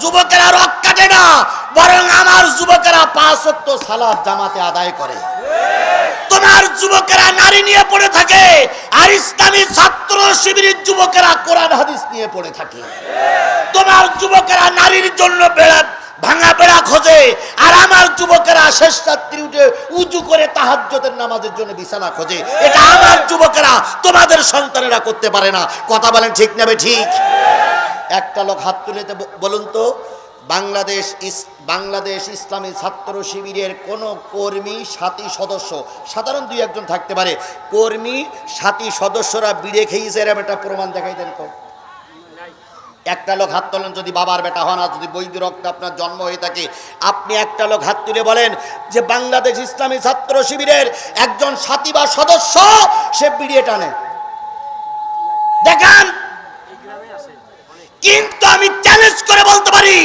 যুবকেরা রক কাটে না, বরং আমার যুবকেরা 5 ওয়াক্ত সালাত জামাতে আদায় করে। তোমার যুবকেরা নারী নিয়ে পড়ে থাকে, আর ইসলামী ছাত্র শিবিরের যুবকেরা কোরআন হাদিস নিয়ে পড়ে থাকে। তোমার যুবকেরা নারীর জন্য ভাঙা বেড়া খোঁজে, আর আমার যুবকেরা শেষ রাত্রি উঠে উজু করে তাহাজ্জুদের নামাজের জন্য বিছানা খোঁজে। এটা আমার যুবকেরা, তোমাদের সন্তানেরা করতে পারে না। কথা বলেন ঠিক না ঠিক? একটা লোক হাত তুলে বলুন তো, বাংলাদেশ ইসলামী ছাত্র শিবিরের কোন কর্মী সাথী সদস্য, সাধারণ 2-1 থাকতে পারে, কর্মী সাথী সদস্যরা বিড়ে খেয়েছে এরকম একটা প্রমাণ দেখাই দেন তো। একটা লোক হাত তোলেন যদি বাবার বেটা হন, আর যদি বৈধ রক্তে আপনার জন্ম হয়ে থাকে, আপনি একটা লোক হাত তুলে বলেন যে বাংলাদেশ ইসলামী ছাত্র শিবিরের একজন সাথী বা সদস্য সে বিড়িয়ে টানে, দেখান। কিন্তু আমি চ্যালেঞ্জ করে বলতে পারি,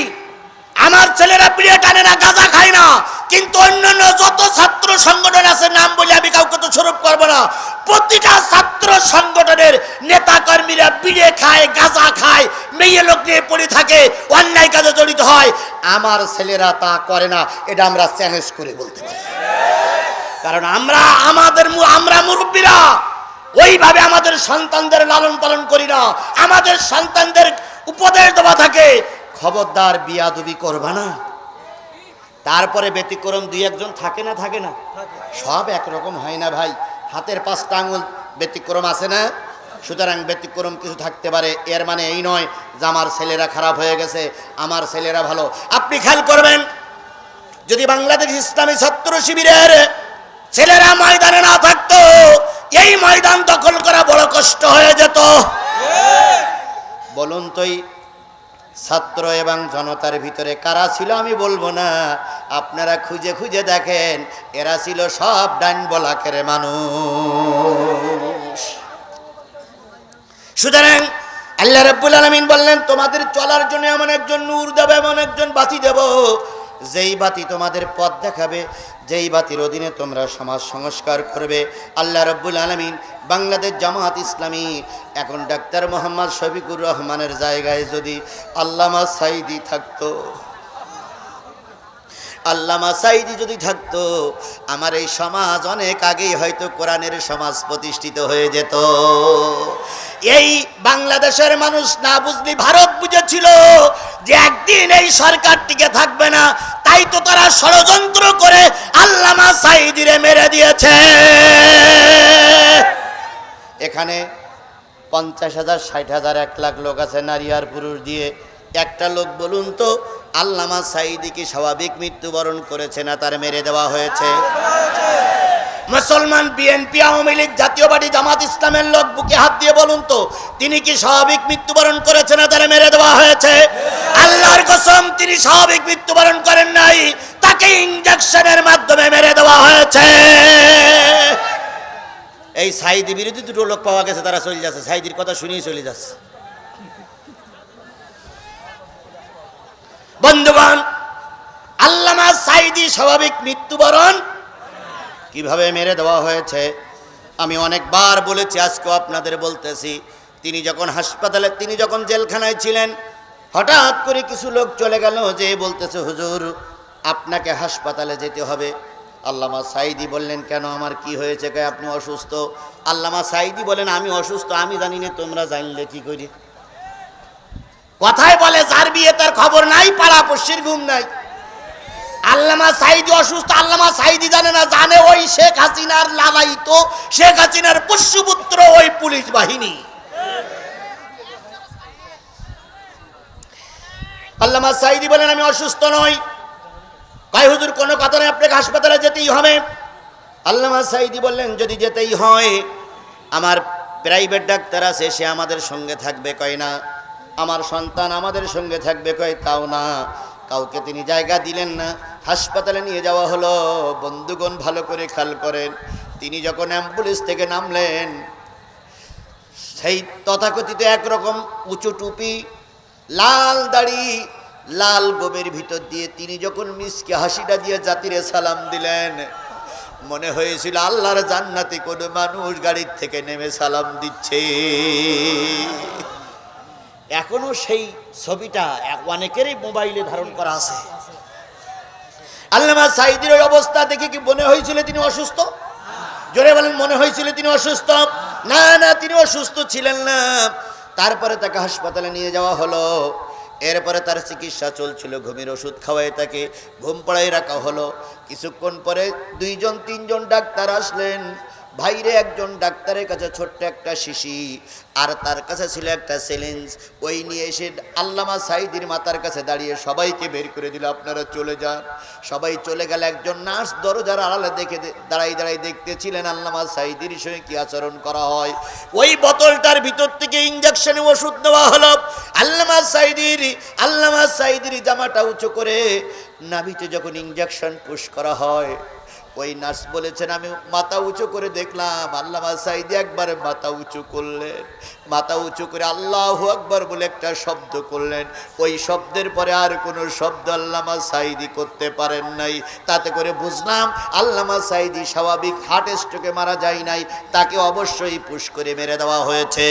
আমার ছেলেরা বিড়িয়ে টানে না, গাঁজা খায় না, কিন্তু অন্যান্য যত ছাত্র সংগঠন আছে, নাম বলে আমি কাউকে তো স্বরূপ করবো না, প্রতিটা ছাত্র সংগঠনের নেতা কর্মীরা বিড়িয়ে খায়, গাঁজা খায়, মেয়ে লোক নিয়ে পড়ে থাকে, অন্যায় কাজে জড়িত হয়। আমার ছেলেরা তা করে না, এটা আমরা চ্যালেঞ্জ করে বলতে পারি। কারণ আমরা মুরব্বীরা ওইভাবে আমাদের সন্তানদের লালন পালন করি না। আমাদের সন্তানদের উপদেশ দেওয়া থাকে, খবরদার বিয়াদবি করবা না। তারপরে ব্যতিক্রম 2-1 থাকে না, থাকে না? সব একরকম হয় না ভাই, হাতের 5টা আঙুল ব্যতিক্রম আছে না? সুতরাং ব্যতিক্রম কিছু থাকতে পারে, এর মানে এই নয় যে আমার ছেলেরা খারাপ হয়ে গেছে, আমার ছেলেরা ভালো। আপনি খেয়াল করবেন, যদি বাংলাদেশ ইসলামী ছাত্র শিবিরের ছেলেরা ময়দানে না থাকতো, এই ময়দান দখল করা বড় কষ্ট হয়ে যেত। বলুন তো, ছাত্র এবং জনতার ভিতরে কারা ছিল আমি বলবো না, আপনারা খুঁজে খুঁজে দেখেন, এরা ছিল সব ডান বলাকের মানুষ। সুতরাং আল্লাহ রাব্বুল আলামিন বললেন, তোমাদের চলার জন্য এমন একজন নূর দেব, এমন একজন বাতি দেব, যেই বাতি তোমাদের পথ দেখাবে, যেই বাতির অধীনে তোমরা সমাজ সংস্কার করবে। আল্লাহ রাব্বুল আলামিন বাংলাদেশ জামাত ইসলামী, এখন ডাক্তার মোহাম্মদ শফিকুর রহমানের জায়গায় যদি আল্লামা সাঈদী থাকতো, আল্লামা সাঈদী যদি থাকতো, আমার এই সমাজ অনেক আগেই হয়তো কোরআনের সমাজ প্রতিষ্ঠিত হয়ে যেত। এই বাংলাদেশের মানুষ না বুঝলি ভারত বুঝেছিল যে একদিন এই সরকার টিকে থাকবে না, তাই তো তারা ষড়যন্ত্র করে আল্লামা সাঈদীরে মেরে দিয়েছে। এখানে 50,000, 60,000, 1 লাখ লোক আছে, নারী আর পুরুষ দিয়ে। একটা লোক বলুন তো, আল্লামা সাঈদী কি স্বাভাবিক মৃত্যুবরণ করেছে না তার মেরে দেওয়া হয়েছে? মুসলমান, বিএনপি, আওয়ামী লীগ, জাতীয় পার্টি, জামাত ইসলামের লোক বুকে হাত দিয়ে বলুন তো, তিনি কি স্বাভাবিক মৃত্যুবরণ করেছে না তার মেরে দেওয়া হয়েছে? আল্লাহর কসম, তিনি স্বাভাবিক মৃত্যুবরণ করেন নাই, তাকে ইনজেকশনের মাধ্যমে মেরে দেওয়া হয়েছে। এই সাঈদী বিরোধী 2 লোক পাওয়া গেছে, তারা চলে যাচ্ছে, সাঈদীর কথা শুনেই চলে যাচ্ছে। বন্ধুগণ, আল্লামা সাঈদী স্বাভাবিক মৃত্যুবরণ কিভাবে মেরে দেওয়া হয়েছে আমি অনেকবার বলেছি, আজকেও আপনাদের বলতেছি। তিনি যখন হাসপাতালে, তিনি যখন জেলখানায় ছিলেন, হঠাৎ করে কিছু লোক চলে গেল, যে বলতেছে, হুজুর আপনাকে হাসপাতালে যেতে হবে। আল্লামা সাঈদী বললেন, কেন, আমার কি হয়েছে? কয় আপনি অসুস্থ। আল্লামা সাঈদী বলেন, আমি অসুস্থ আমি জানি না, তোমরা জানলে কি করি? কথায় বলে, যার বিয়ে তার খবর নাই, পাড়া পড়শির ঘুম নাই। আল্লামা সাঈদী অসুস্থ, আল্লামা সাঈদী জানে না, জানে ওই শেখ হাসিনার লালায়িত, শেখ হাসিনার পোষ্যপুত্র ওই পুলিশ বাহিনী। আল্লামা সাঈদী বলেন, আমি অসুস্থ নই। কয় হুজুর কোনো কথা নেই, আপনাকে হাসপাতালে যেতেই হবে। আল্লামা সাঈদী বললেন, যদি যেতেই হয় আমার প্রাইভেট ডাক্তার আছে, সে আমাদের সঙ্গে থাকবে। কয় না। আমার সন্তান আমাদের সঙ্গে থাকবে। কয় তাও না। কাউকে তিনি জায়গা দিলেন না, হাসপাতালে নিয়ে যাওয়া হলো। বন্ধুগণ ভালো করে খেয়াল করেন, তিনি যখন অ্যাম্বুলেন্স থেকে নামলেন, সেই তথাকথিত একরকম উঁচু টুপি, লাল দাড়ি, লাল গোবের ভিতর দিয়ে তিনি যখন মিসকে হাসিটা দিয়ে জাতিরে সালাম দিলেন, মনে হয়েছিল আল্লাহর জান্নাতে কোনো মানুষ গাড়ির থেকে নেমে সালাম দিচ্ছে। এখনো সেই ছবিটা অনেকেরই মোবাইলে ধারণ করা আছে। আল্লামা সাঈদীর ওই অবস্থা দেখে কি মনে হয়েছিল তিনি অসুস্থ? জোরে বলেন, মনে হয়েছিল তিনি অসুস্থ? না না, তিনি অসুস্থ ছিলেন না। তারপরে তাকে হাসপাতালে নিয়ে যাওয়া হলো। এরপরে তার চিকিৎসা চলছিল, ঘুমের ওষুধ খাওয়ায় তাকে ঘুম পাড়ায় রাখা হলো। কিছুক্ষণ পরে 2-3জন ডাক্তার আসলেন। বাইরে একজন ডাক্তারের কাছে ছোট্ট একটা শিশি, আর তার কাছে ছিল একটা চ্যালেঞ্জ। ওই নিয়ে এসে আল্লামা সাঈদীর মাতার কাছে দাঁড়িয়ে সবাইকে বের করে দিল, আপনারা চলে যান। সবাই চলে গেল। একজন নার্স দরজার আড়ালে দেখে দাঁড়াই দেখতেছিলেন আল্লামা সাঈদীর সঙ্গে কি আচরণ করা হয়। ওই বোতলটার ভিতর থেকে ইঞ্জেকশনে ওষুধ দেওয়া হলো। আল্লামা সাঈদীর জামাটা উঁচু করে নাভিতে যখন ইঞ্জেকশন পুশ করা হয়, ওই নার্স বলেছেন আমি মাথা উঁচু করে দেখলাম আল্লামা সাঈদী একবার মাথা উঁচু করলেন। মাথা উঁচু করে আল্লাহু আকবার বলে একটা শব্দ করলেন। ওই শব্দের পরে আর কোনো শব্দ আল্লামা সাঈদী করতে পারেন নাই। তাতে করে বুঝলাম আল্লামা সাঈদী স্বাভাবিক হার্ট স্ট্রোকে মারা যায় নাই, তাকে অবশ্যই পুশ করে মেরে দেওয়া হয়েছে।